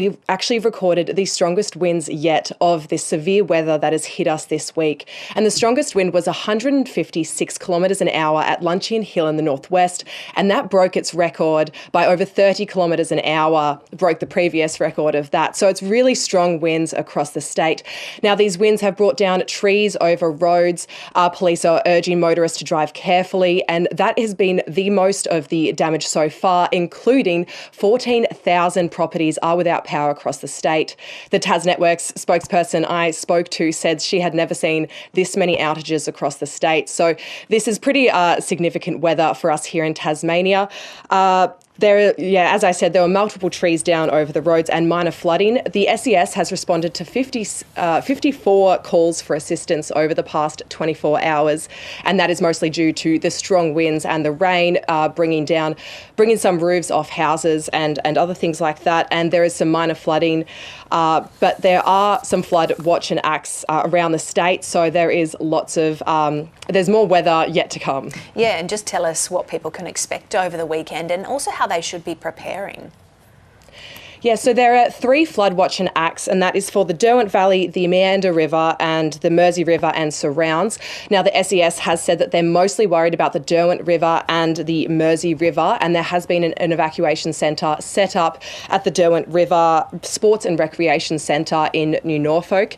We've actually recorded the strongest winds yet of this severe weather that has hit us this week. And the strongest wind was 156 kilometres an hour at Quakers Hill in the northwest. And that broke its record by over 30 kilometres an hour, broke the previous record of that. So it's really strong winds across the state. Now, these winds have brought down trees over roads. Police are urging motorists to drive carefully. And that has been the most of the damage so far, including 14,000 properties are without power across the state. The Tas Network's spokesperson I spoke to said she had never seen this many outages across the state. So this is pretty significant weather for us here in Tasmania. As I said, there were multiple trees down over the roads and minor flooding. The SES has responded to 54 calls for assistance over the past 24 hours, and that is mostly due to the strong winds and the rain bringing some roofs off houses and other things like that. And there is some minor flooding, but there are some flood watch and acts around the state. So there is there's more weather yet to come. Yeah, and just tell us what people can expect over the weekend and also how they should be preparing. Yeah, so there are 3 flood watch and acts, and that is for the Derwent Valley, the Meander River and the Mersey River and surrounds. Now, the SES has said that they're mostly worried about the Derwent River and the Mersey River, and there has been an evacuation centre set up at the Derwent River Sports and Recreation Centre in New Norfolk.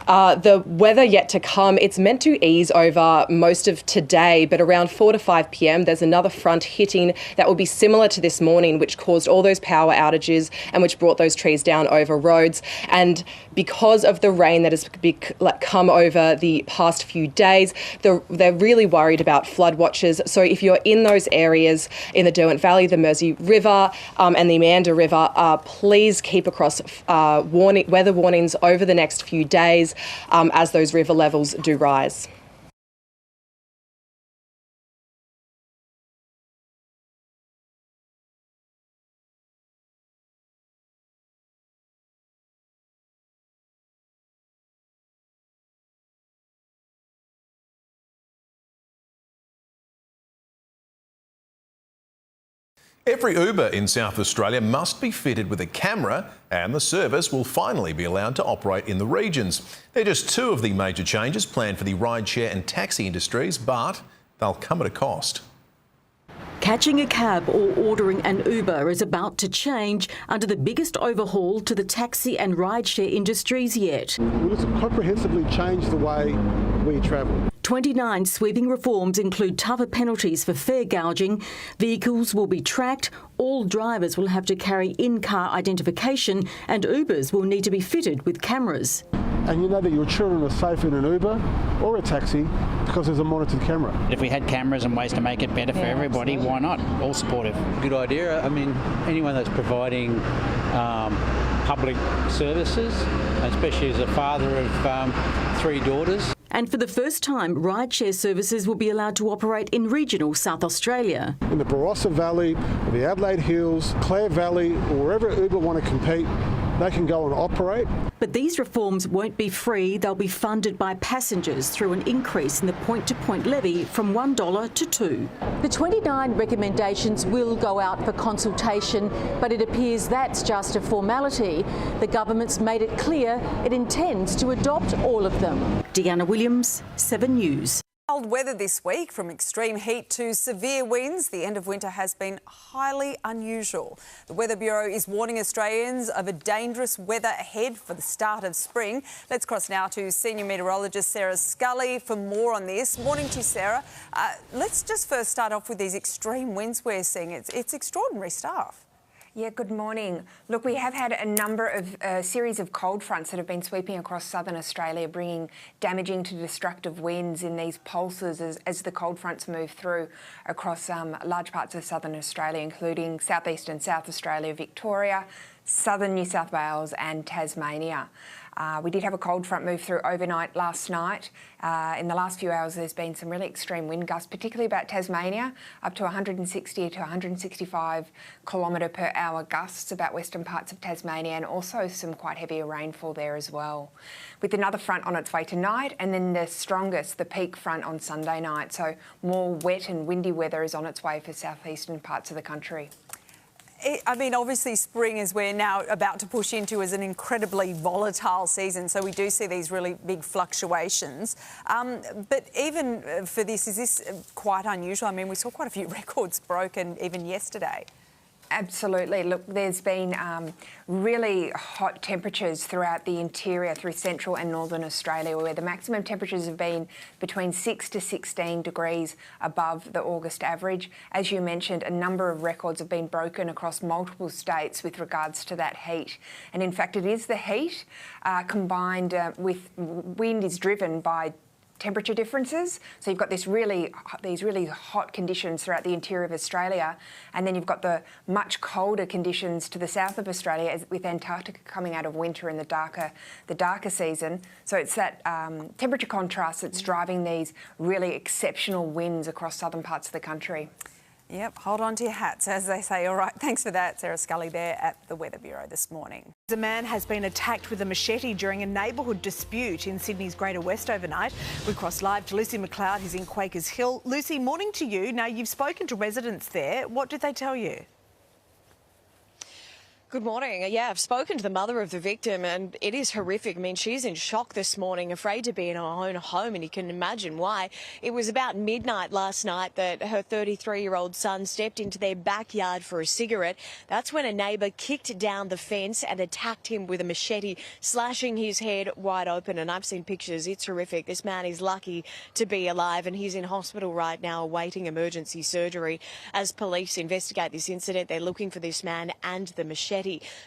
The weather yet to come, it's meant to ease over most of today, but around 4 to 5 p.m, there's another front hitting that will be similar to this morning, which caused all those power outages and which brought those trees down over roads. And because of the rain that has come over the past few days, they're really worried about flood watches. So if you're in those areas in the Derwent Valley, the Mersey River and the Meander River, please keep across weather warnings over the next few days as those river levels do rise. Every Uber in South Australia must be fitted with a camera, and the service will finally be allowed to operate in the regions. They're just 2 of the major changes planned for the rideshare and taxi industries, but they'll come at a cost. Catching a cab or ordering an Uber is about to change under the biggest overhaul to the taxi and rideshare industries yet. We'll just comprehensively change the way we travel. 29 sweeping reforms include tougher penalties for fare gouging, vehicles will be tracked, all drivers will have to carry in-car identification, and Ubers will need to be fitted with cameras. And you know that your children are safe in an Uber or a taxi because there's a monitored camera. If we had cameras and ways to make it better for everybody, why not? All supportive. Good idea. I mean, anyone that's providing public services, especially as a father of 3 daughters. And for the first time, rideshare services will be allowed to operate in regional South Australia. In the Barossa Valley, the Adelaide Hills, Clare Valley, or wherever Uber want to compete, they can go and operate. But these reforms won't be free. They'll be funded by passengers through an increase in the point-to-point levy from $1 to $2. The 29 recommendations will go out for consultation, but it appears that's just a formality. The government's made it clear it intends to adopt all of them. Deanna Williams, 7 News. Cold weather this week, from extreme heat to severe winds. The end of winter has been highly unusual. The Weather Bureau is warning Australians of a dangerous weather ahead for the start of spring. Let's cross now to senior meteorologist Sarah Scully for more on this. Morning to you, Sarah. Let's just first start off with these extreme winds we're seeing. It's extraordinary stuff. Yeah, good morning. Look, we have had a number of series of cold fronts that have been sweeping across southern Australia, bringing damaging to destructive winds in these pulses as the cold fronts move through across large parts of southern Australia, including southeast and South Australia, Victoria, southern New South Wales and Tasmania. We did have a cold front move through overnight last night. In the last few hours, there's been some really extreme wind gusts, particularly about Tasmania, up to 160 to 165 kilometre per hour gusts about western parts of Tasmania, and also some quite heavier rainfall there as well. With another front on its way tonight, and then the strongest, the peak front on Sunday night. So more wet and windy weather is on its way for southeastern parts of the country. I mean, obviously spring, as we're now about to push into, is an incredibly volatile season, so we do see these really big fluctuations. But even for this, is this quite unusual? I mean, we saw quite a few records broken even yesterday. Absolutely. Look, there's been really hot temperatures throughout the interior, through central and northern Australia, where the maximum temperatures have been between 6 to 16 degrees above the August average. As you mentioned, a number of records have been broken across multiple states with regards to that heat. And in fact, it is the heat combined with wind is driven by temperature differences. So you've got these really hot conditions throughout the interior of Australia, and then you've got the much colder conditions to the south of Australia, with Antarctica coming out of winter in the darker season. So it's that temperature contrast that's driving these really exceptional winds across southern parts of the country. Yep, hold on to your hats, as they say. All right, thanks for that. Sarah Scully there at the Weather Bureau this morning. A man has been attacked with a machete during a neighbourhood dispute in Sydney's Greater West overnight. We cross live to Lucy McLeod, who's in Quakers Hill. Lucy, morning to you. Now, you've spoken to residents there. What did they tell you? Good morning. Yeah, I've spoken to the mother of the victim and it is horrific. I mean, she's in shock this morning, afraid to be in her own home, and you can imagine why. It was about midnight last night that her 33-year-old son stepped into their backyard for a cigarette. That's when a neighbour kicked down the fence and attacked him with a machete, slashing his head wide open. And I've seen pictures. It's horrific. This man is lucky to be alive and he's in hospital right now awaiting emergency surgery. As police investigate this incident, they're looking for this man and the machete.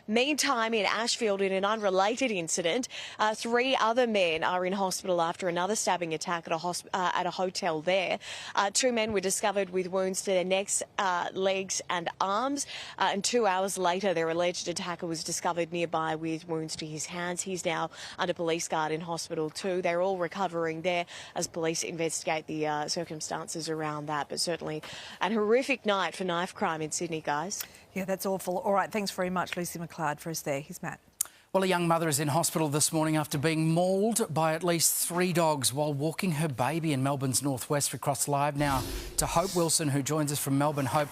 Meantime, in Ashfield, in an unrelated incident, 3 other men are in hospital after another stabbing attack at a hotel there. 2 men were discovered with wounds to their necks, legs and arms. And 2 hours later, their alleged attacker was discovered nearby with wounds to his hands. He's now under police guard in hospital too. They're all recovering there as police investigate the circumstances around that. But certainly a horrific night for knife crime in Sydney, guys. Yeah, that's awful. All right, thanks very much, Lucy McLeod, for us there. Here's Matt. Well, a young mother is in hospital this morning after being mauled by at least 3 dogs while walking her baby in Melbourne's northwest. We cross live now to Hope Wilson, who joins us from Melbourne. Hope,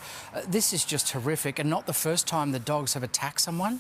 this is just horrific and not the first time the dogs have attacked someone.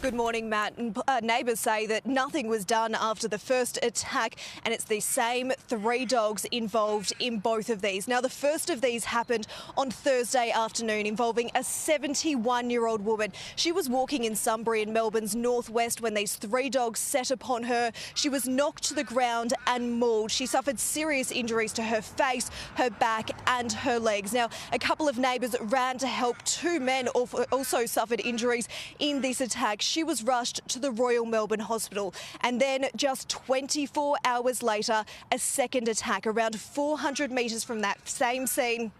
Good morning, Matt. Neighbours say that nothing was done after the first attack, and it's the same 3 dogs involved in both of these. Now, the first of these happened on Thursday afternoon, involving a 71-year-old woman. She was walking in Sunbury in Melbourne's northwest when these 3 dogs set upon her. She was knocked to the ground and mauled. She suffered serious injuries to her face, her back and her legs. Now, a couple of neighbours ran to help. 2 men also suffered injuries in this attack. She was rushed to the Royal Melbourne Hospital, and then just 24 hours later, a second attack around 400 metres from that same scene.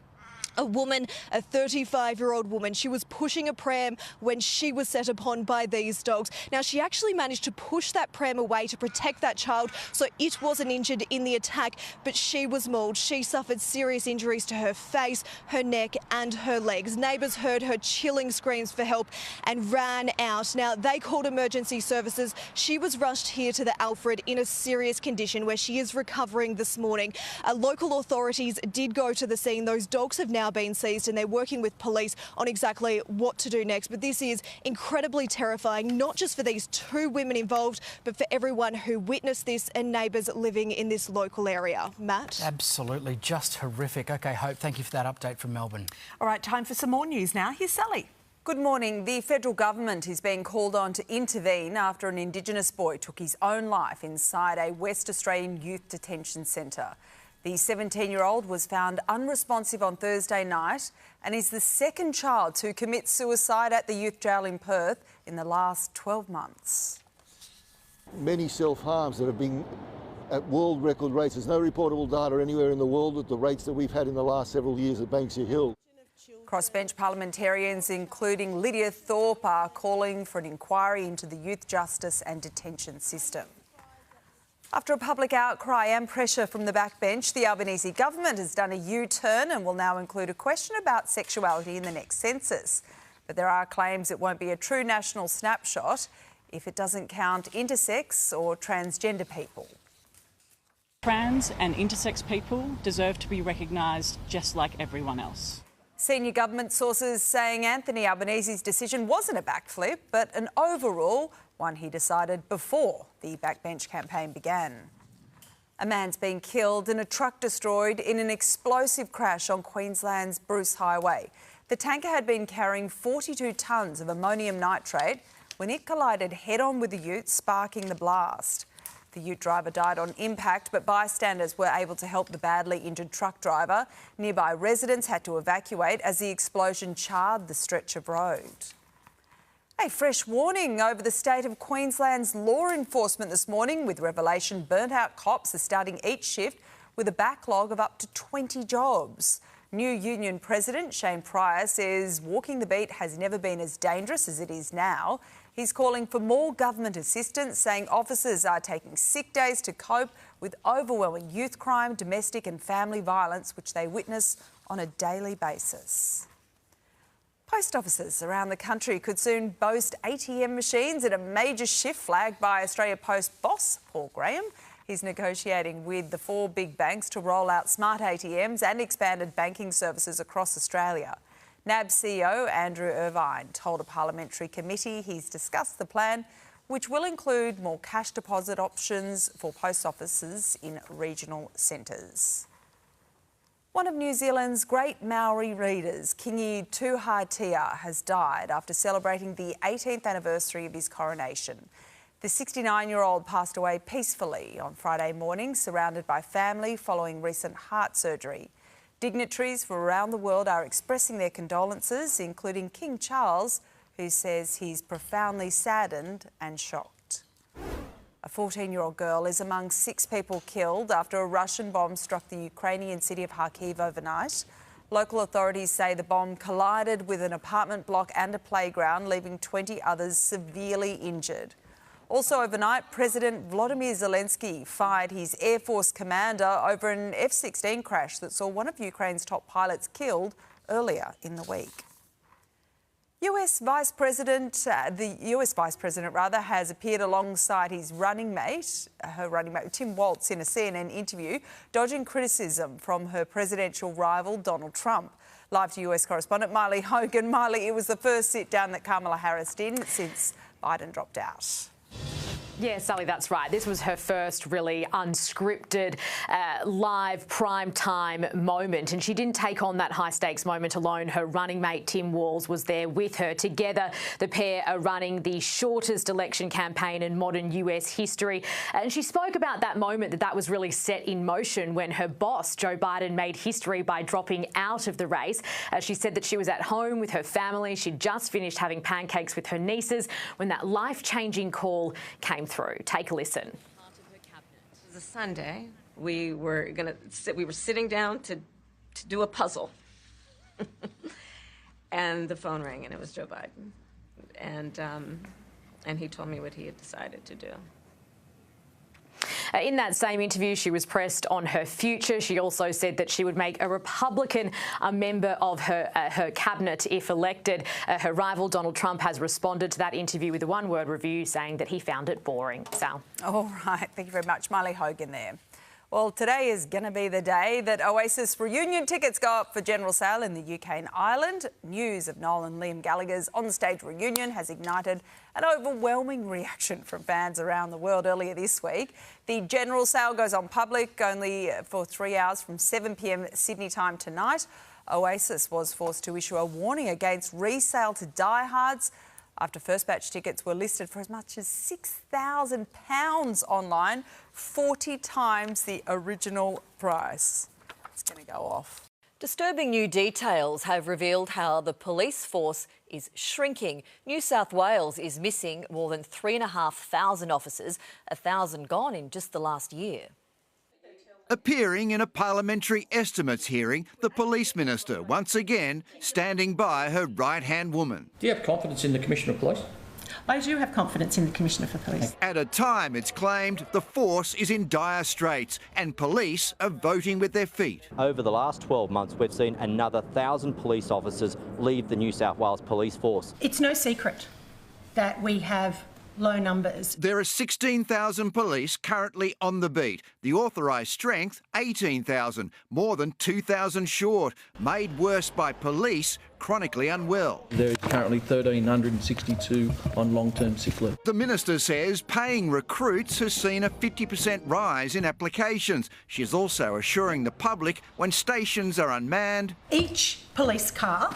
A woman, a 35-year-old woman, she was pushing a pram when she was set upon by these dogs. Now, she actually managed to push that pram away to protect that child, so it wasn't injured in the attack, but she was mauled. She suffered serious injuries to her face, her neck and her legs. Neighbours heard her chilling screams for help and ran out. Now, they called emergency services. She was rushed here to the Alfred in a serious condition where she is recovering this morning. Local authorities did go to the scene. Those dogs have now been seized and they're working with police on exactly what to do next. But this is incredibly terrifying, not just for these 2 women involved, but for everyone who witnessed this and neighbours living in this local area. Matt? Absolutely, just horrific. OK, Hope, thank you for that update from Melbourne. All right, time for some more news now. Here's Sally. Good morning. The federal government is being called on to intervene after an Indigenous boy took his own life inside a West Australian youth detention centre. The 17-year-old was found unresponsive on Thursday night and is the second child to commit suicide at the youth jail in Perth in the last 12 months. Many self-harms that have been at world record rates. There's no reportable data anywhere in the world at the rates that we've had in the last several years at Banksia Hill. Crossbench parliamentarians, including Lydia Thorpe, are calling for an inquiry into the youth justice and detention system. After a public outcry and pressure from the backbench, the Albanese government has done a U-turn and will now include a question about sexuality in the next census. But there are claims it won't be a true national snapshot if it doesn't count intersex or transgender people. Trans and intersex people deserve to be recognised just like everyone else. Senior government sources saying Anthony Albanese's decision wasn't a backflip, but an overrule, one he decided before the backbench campaign began. A man's been killed and a truck destroyed in an explosive crash on Queensland's Bruce Highway. The tanker had been carrying 42 tonnes of ammonium nitrate when it collided head-on with the ute, sparking the blast. The ute driver died on impact, but bystanders were able to help the badly injured truck driver. Nearby residents had to evacuate as the explosion charred the stretch of road. A fresh warning over the state of Queensland's law enforcement this morning, with revelation burnt-out cops are starting each shift with a backlog of up to 20 jobs. New union president Shane Pryor says walking the beat has never been as dangerous as it is now. He's calling for more government assistance, saying officers are taking sick days to cope with overwhelming youth crime, domestic and family violence, which they witness on a daily basis. Post offices around the country could soon boast ATM machines in a major shift flagged by Australia Post boss Paul Graham. He's negotiating with the 4 big banks to roll out smart ATMs and expanded banking services across Australia. NAB CEO Andrew Irvine told a parliamentary committee he's discussed the plan, which will include more cash deposit options for post offices in regional centres. One of New Zealand's great Maori readers, Kingi Tuhaitia, has died after celebrating the 18th anniversary of his coronation. The 69-year-old passed away peacefully on Friday morning, surrounded by family following recent heart surgery. Dignitaries from around the world are expressing their condolences, including King Charles, who says he's profoundly saddened and shocked. A 14-year-old girl is among 6 people killed after a Russian bomb struck the Ukrainian city of Kharkiv overnight. Local authorities say the bomb collided with an apartment block and a playground, leaving 20 others severely injured. Also overnight, President Volodymyr Zelensky fired his Air Force commander over an F-16 crash that saw one of Ukraine's top pilots killed earlier in the week. The US Vice President has appeared alongside his running mate, Tim Walz, in a CNN interview, dodging criticism from her presidential rival, Donald Trump. Live to US correspondent Miley Hogan. Miley, it was the first sit-down that Kamala Harris did since Biden dropped out. Yeah, Sally, that's right. This was her first really unscripted, live prime time moment, and she didn't take on that high-stakes moment alone. Her running mate, Tim Walz, was there with her. Together, the pair are running the shortest election campaign in modern US history, and she spoke about that moment that was really set in motion when her boss, Joe Biden, made history by dropping out of the race. She said that she was at home with her family. She'd just finished having pancakes with her nieces when that life-changing call came through. Take a listen. It was a Sunday. We were sitting down to do a puzzle, and the phone rang, and it was Joe Biden, and he told me what he had decided to do. In that same interview, she was pressed on her future. She also said that she would make a Republican a member of her cabinet if elected. Her rival, Donald Trump, has responded to that interview with a one-word review, saying that he found it boring. Sal. All right. Thank you very much. Miley Hogan there. Well, today is going to be the day that Oasis reunion tickets go up for general sale in the UK and Ireland. News of Noel and Liam Gallagher's on-stage reunion has ignited an overwhelming reaction from fans around the world earlier this week. The general sale goes on public only for 3 hours from 7 p.m. Sydney time tonight. Oasis was forced to issue a warning against resale to diehards after first batch tickets were listed for as much as £6,000 online, 40 times the original price. It's going to go off. Disturbing new details have revealed how the police force is shrinking. New South Wales is missing more than 3,500 officers, 1,000 gone in just the last year. Appearing in a parliamentary estimates hearing, the police minister once again standing by her right-hand woman. Do you have confidence in the Commissioner of Police? I do have confidence in the Commissioner for Police. At a time, it's claimed, the force is in dire straits and police are voting with their feet. Over the last 12 months, we've seen another 1,000 police officers leave the New South Wales Police Force. It's no secret that we have low numbers. There are 16,000 police currently on the beat. The authorised strength, 18,000, more than 2,000 short, made worse by police chronically unwell. There is currently 1,362 on long-term sick leave. The Minister says paying recruits has seen a 50% rise in applications. She's also assuring the public when stations are unmanned. Each police car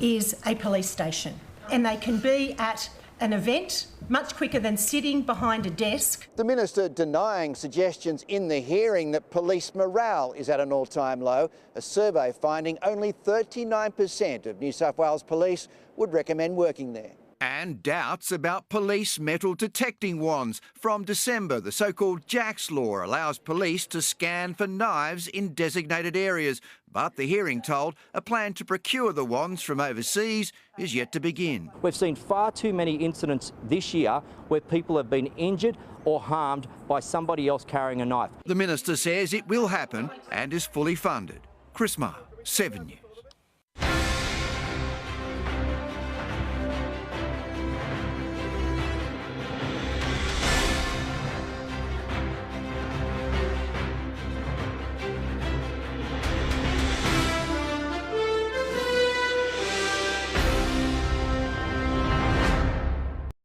is a police station, and they can be at an event much quicker than sitting behind a desk. The Minister denying suggestions in the hearing that police morale is at an all-time low, a survey finding only 39% of New South Wales police would recommend working there. And doubts about police metal detecting wands. From December, the so-called Jack's Law allows police to scan for knives in designated areas. But the hearing told a plan to procure the wands from overseas is yet to begin. We've seen far too many incidents this year where people have been injured or harmed by somebody else carrying a knife. The Minister says it will happen and is fully funded. Chris Marr, 7 News.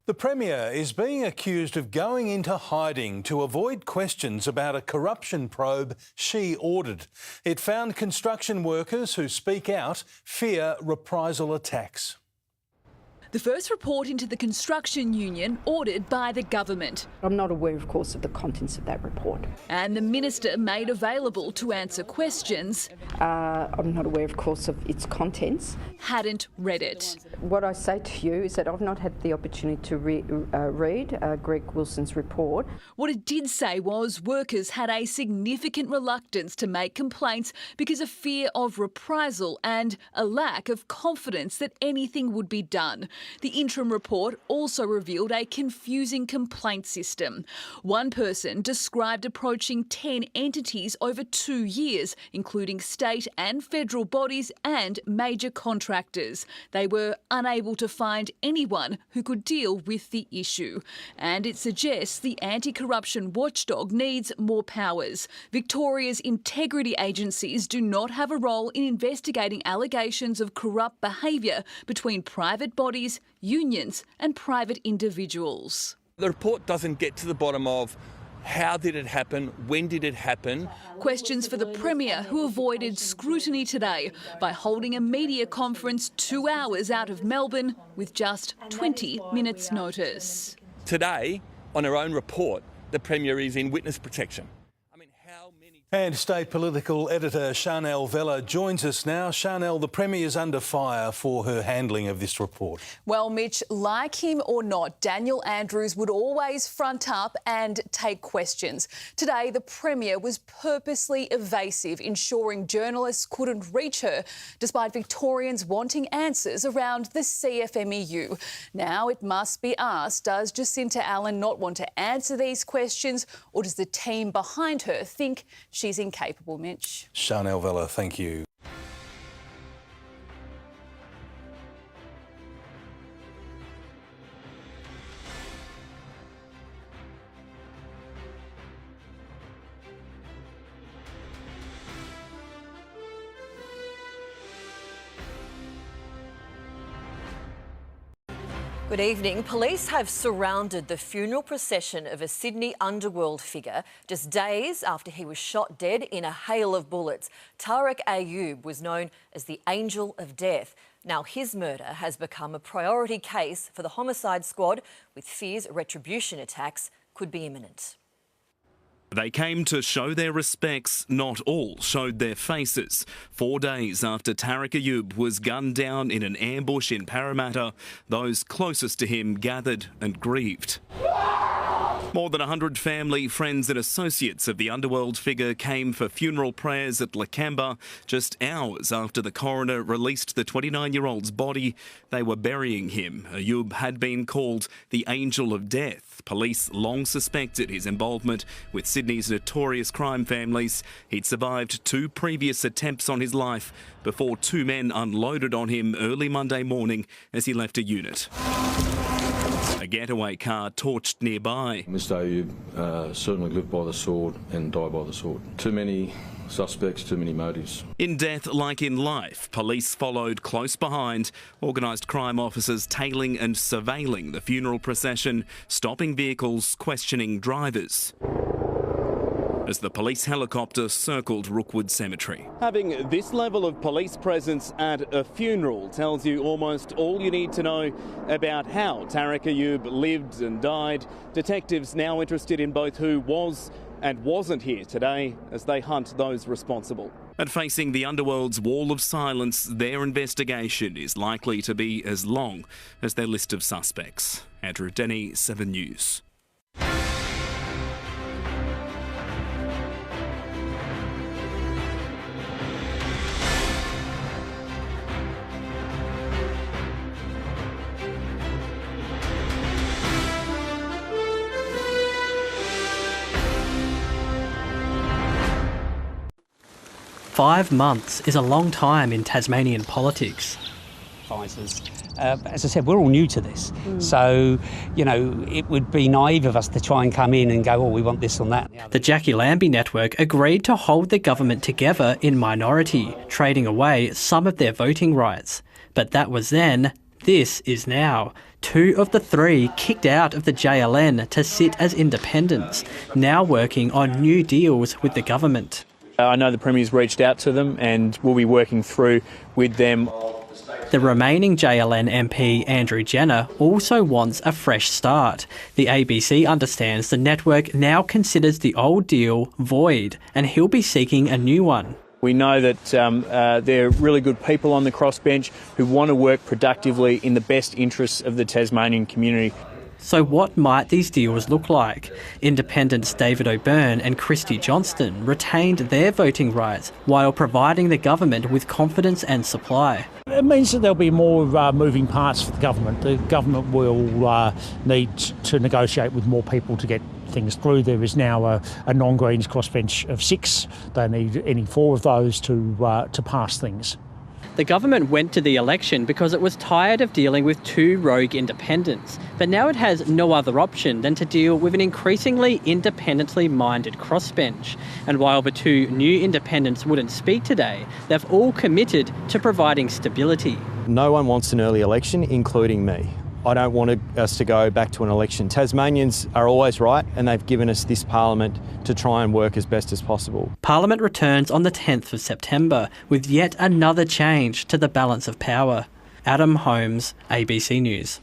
The Premier is being accused of going into hiding to avoid questions about a corruption probe she ordered. It found construction workers who speak out fear reprisal attacks. The first report into the construction union ordered by the government. I'm not aware, of course, of the contents of that report. And the Minister made available to answer questions. I'm not aware, of course, of its contents. Hadn't read it. What I say to you is that I've not had the opportunity to read Greg Wilson's report. What it did say was workers had a significant reluctance to make complaints because of fear of reprisal and a lack of confidence that anything would be done. The interim report also revealed a confusing complaint system. One person described approaching 10 entities over 2 years, including state and federal bodies and major contractors. They were unable to find anyone who could deal with the issue. And it suggests the anti-corruption watchdog needs more powers. Victoria's integrity agencies do not have a role in investigating allegations of corrupt behaviour between private bodies, unions and private individuals. The report doesn't get to the bottom of how did it happen, when did it happen. Questions for the Premier, who avoided scrutiny today by holding a media conference 2 hours out of Melbourne with just 20 minutes notice. Today, on her own report, the Premier is in witness protection. And state political editor Chanel Vella joins us now. Chanel, the Premier is under fire for her handling of this report. Well, Mitch, like him or not, Daniel Andrews would always front up and take questions. Today, the Premier was purposely evasive, ensuring journalists couldn't reach her, despite Victorians wanting answers around the CFMEU. Now it must be asked, does Jacinta Allen not want to answer these questions, or does the team behind her think she's incapable, Mitch? Chanel Vella, thank you. Good evening. Police have surrounded the funeral procession of a Sydney underworld figure just days after he was shot dead in a hail of bullets. Tariq Ayoub was known as the Angel of Death. Now his murder has become a priority case for the homicide squad, with fears retribution attacks could be imminent. They came to show their respects. Not all showed their faces. 4 days after Tariq Ayoub was gunned down in an ambush in Parramatta, those closest to him gathered and grieved. More than 100 family, friends and associates of the underworld figure came for funeral prayers at Lakemba just hours after the coroner released the 29-year-old's body. They were burying him. Ayoub had been called the Angel of Death. Police long suspected his involvement with Sydney's notorious crime families. He'd survived 2 previous attempts on his life before 2 men unloaded on him early Monday morning as he left a unit. A getaway car torched nearby. Mr Ayub certainly lived by the sword and died by the sword. Too many suspects, too many motives. In death, like in life, police followed close behind, organised crime officers tailing and surveilling the funeral procession, stopping vehicles, questioning drivers, as the police helicopter circled Rookwood Cemetery. Having this level of police presence at a funeral tells you almost all you need to know about how Tariq Ayub lived and died. Detectives now interested in both who was and wasn't here today as they hunt those responsible. And facing the underworld's wall of silence, their investigation is likely to be as long as their list of suspects. Andrew Denny, 7 News. Five months is a long time in Tasmanian politics. As I said, we're all new to this. So, you know, it would be naive of us to try and come in and go, oh, we want this and that. The Jackie Lambie network agreed to hold the government together in minority, trading away some of their voting rights. But that was then, this is now. 2 of the 3 kicked out of the JLN to sit as independents, now working on new deals with the government. I know the Premier's reached out to them and we'll be working through with them. The remaining JLN MP, Andrew Jenner, also wants a fresh start. The ABC understands the network now considers the old deal void and he'll be seeking a new one. We know that there are really good people on the crossbench who want to work productively in the best interests of the Tasmanian community. So what might these deals look like? Independents David O'Byrne and Christy Johnston retained their voting rights while providing the government with confidence and supply. It means that there'll be more moving parts for the government. The government will need to negotiate with more people to get things through. There is now a non-Greens crossbench of 6. They need any 4 of those to pass things. The government went to the election because it was tired of dealing with 2 rogue independents, but now it has no other option than to deal with an increasingly independently minded crossbench. And while the 2 new independents wouldn't speak today, they've all committed to providing stability. No one wants an early election, including me. I don't want us to go back to an election. Tasmanians are always right, and they've given us this parliament to try and work as best as possible. Parliament returns on the 10th of September with yet another change to the balance of power. Adam Holmes, ABC News.